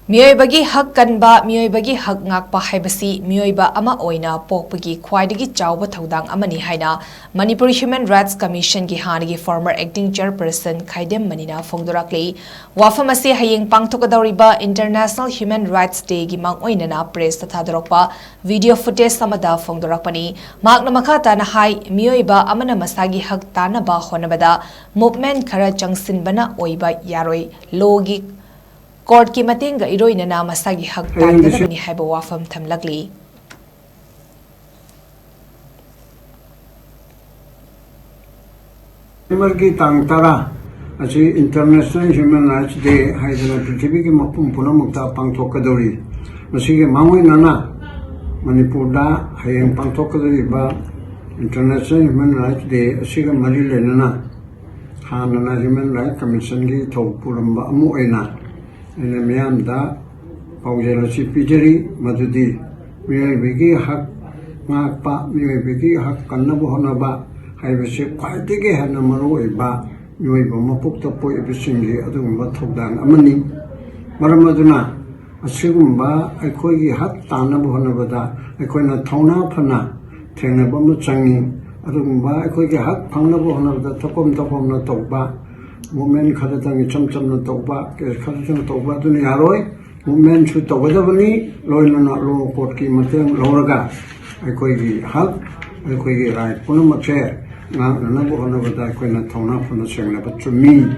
Meoibagi Hak Kanba, Meoibagi Hak Ngakpa Haibasi Meeoiba ama Oina Pokpagi Khwaidagi Chaoba THOUDANG AMANI HAINA MANIPUR Human Rights Commission ki HANNAGI former acting chairperson KHAIDEM manina PHONGDORAKLI wafamasi hayeng pangthokadawriba International Human Rights Day gi mang oina na press tathadorakpa video footage samada PHONGDORAKPANI makna makata na hai Meeoiba amana masagi hak tanaba honabada movement khara changsinbana oiba yaroi logi Court ki matenga iroina na masagi hak tangadabani haiba wafam thamlakli. Meeoibagi tangtara achi International Human Rights Day haidana prithvi ki mapum puna mukta pangthokadori masige mangoi nana Manipur da hayeng pangthokadori ba International Human Rights Day asiga mari lenana HANNAGI Human Rights Commission ki thokpuramba amu oina ina miyam da paujela si pijari madudi Meoibagi Hak Ngakpa Meoibagi Hak Kanba honaba Haibasi Khwaidagi hana Meeoiba Meoiba mapukta poi ebisingi adugumba THOUDANG AMANI maramaduna asigumba aikoigi hak tanaba honabada aikoina thauna phana thengnaba ma changi adugumba aikoigi hak phangnaba honabada thakom na tawba movement khadatangi chamcham na tawba ke khadatangi tawba duni yaroi movement chu tawgadabani loinana lo court ki mateng loraga aikoigi hak aikoigi right punamache na bo honabada aikoina thauna phana sengna ba chumi